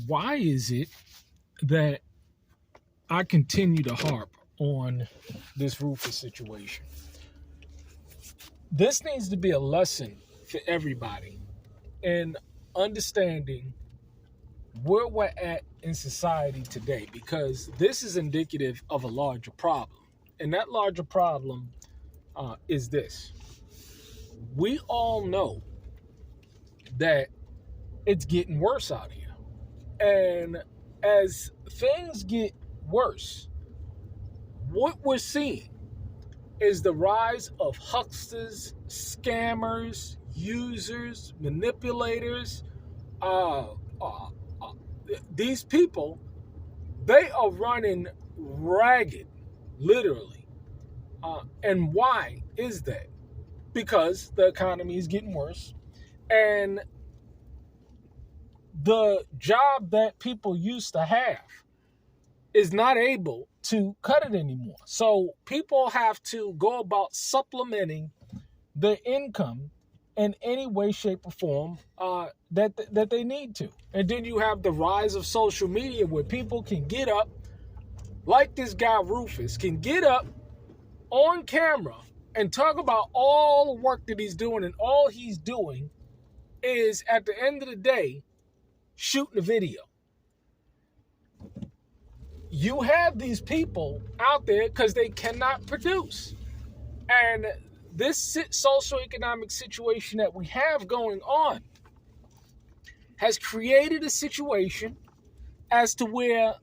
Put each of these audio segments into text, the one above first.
why is it that I continue to harp on this Rufus situation? This needs to be a lesson for everybody in understanding where we're at in society today, because this is indicative of a larger problem. And that larger problem is this. We all know that it's getting worse out here. And as things get worse, what we're seeing is the rise of hucksters, scammers, users, manipulators. These people, they are running ragged, literally. And why is that? Because the economy is getting worse, and the job that people used to have is not able to cut it anymore. So people have to go about supplementing their income in any way, shape, or form that they need to. And then you have the rise of social media, where people can get up, like this guy Rufus, can get up on camera and talk about all the work that he's doing, and all he's doing is, at the end of the day, shooting a video. You have these people out there because they cannot produce. And this socioeconomic situation that we have going on has created a situation as to where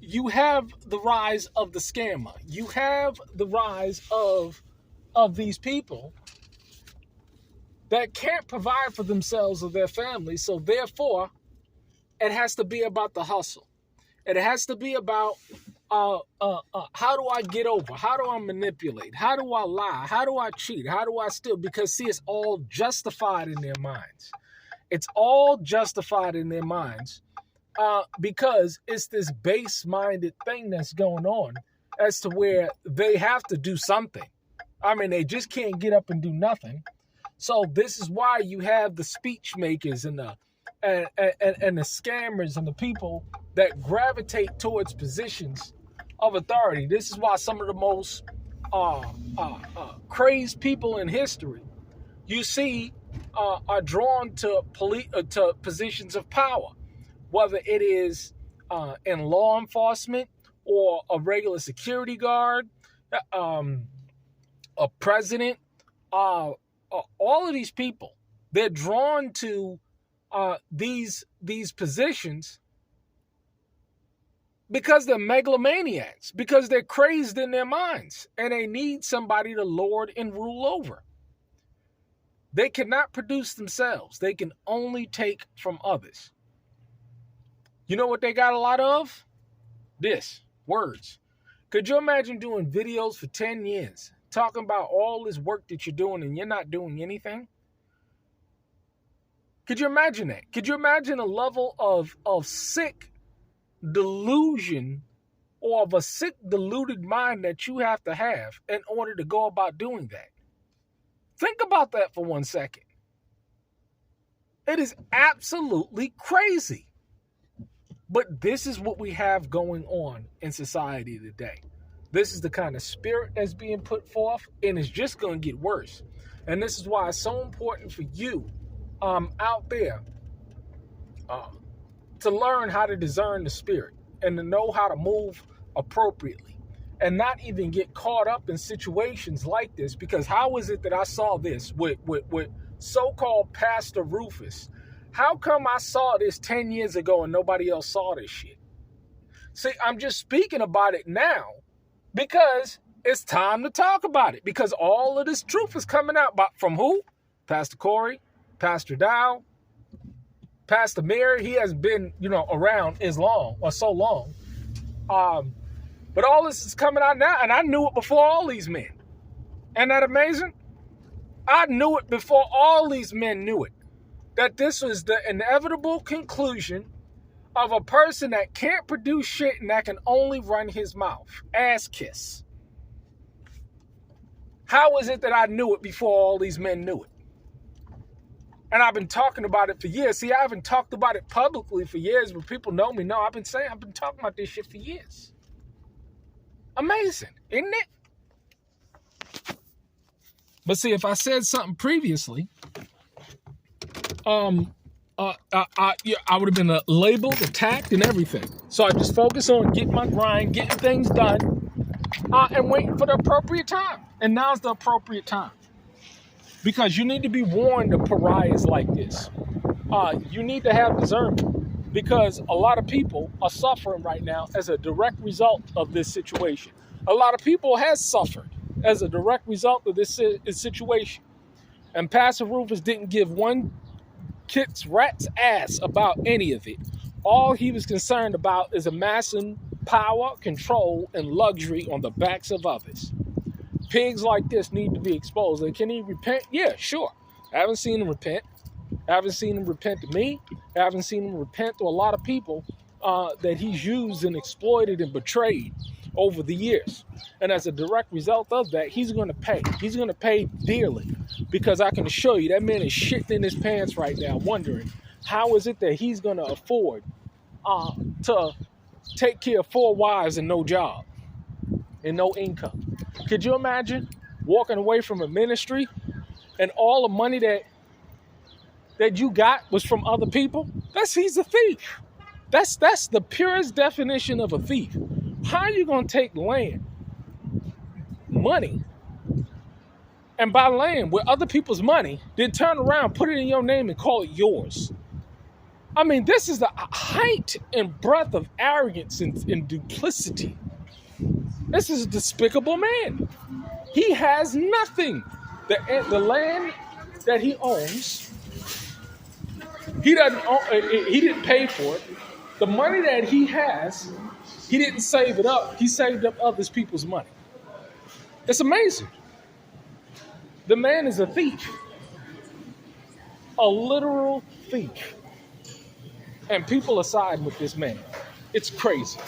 you have the rise of the scammer. You have the rise of these people that can't provide for themselves or their families. So therefore, it has to be about the hustle. It has to be about how do I get over? How do I manipulate? How do I lie? How do I cheat? How do I steal? Because, see, it's all justified in their minds. It's all justified in their minds because it's this base-minded thing that's going on as to where they have to do something. I mean, they just can't get up and do nothing. So this is why you have the speech makers and the scammers and the people that gravitate towards positions of authority. This is why some of the most crazed people in history you see are drawn to positions of power, whether it is in law enforcement or a regular security guard, a president. All of these people, they're drawn to these positions because they're megalomaniacs, because they're crazed in their minds, and they need somebody to lord and rule over. They cannot produce themselves. They can only take from others. You know what they got a lot of? This, words. Could you imagine doing videos for 10 years, talking about all this work that you're doing and you're not doing anything? Could you imagine that? Could you imagine a level of sick delusion, or of a sick, deluded mind that you have to have in order to go about doing that? Think about that for 1 second. It is absolutely crazy. But this is what we have going on in society today. This is the kind of spirit that's being put forth, and it's just going to get worse. And this is why it's so important for you out there to learn how to discern the spirit and to know how to move appropriately and not even get caught up in situations like this. Because how is it that I saw this with so-called Pastor Rufus? How come I saw this 10 years ago and nobody else saw this shit? See, I'm just speaking about it now because it's time to talk about it, because all of this truth is coming out from who? Pastor Corey, Pastor Dow, Pastor Mary. He has been, around so long. But all this is coming out now, and I knew it before all these men. Isn't that amazing? I knew it before all these men knew it. That this was the inevitable conclusion of a person that can't produce shit and that can only run his mouth. Ass kiss. How is it that I knew it before all these men knew it? And I've been talking about it for years. See, I haven't talked about it publicly for years, but people know me. No, I've been talking about this shit for years. Amazing, isn't it? But see, if I said something previously, I would have been labeled, attacked, and everything. So I just focus on getting my grind, getting things done, and waiting for the appropriate time. And now's the appropriate time. Because you need to be warned of pariahs like this. You need to have discernment, because a lot of people are suffering right now as a direct result of this situation. A lot of people has suffered as a direct result of this situation. And Pastor Rufus didn't give one kit's rat's ass about any of it. All he was concerned about is amassing power, control, and luxury on the backs of others. Pigs like this need to be exposed. And can he repent? Yeah, sure. I haven't seen him repent. I haven't seen him repent to me. I haven't seen him repent to a lot of people that he's used and exploited and betrayed over the years. And as a direct result of that, he's going to pay. He's going to pay dearly, because I can assure you that man is shitting in his pants right now, wondering how is it that he's going to afford to take care of 4 wives and no job and no income. Could you imagine walking away from a ministry and all the money that you got was from other people? He's a thief. That's the purest definition of a thief. How are you going to take land, money, and buy land with other people's money, then turn around, put it in your name, and call it yours? I mean, this is the height and breadth of arrogance and duplicity. This is a despicable man. He has nothing. The land that he owns, he didn't pay for it. The money that he has, he didn't save it up. He saved up other people's money. It's amazing. The man is a thief. A literal thief. And people are siding with this man. It's crazy.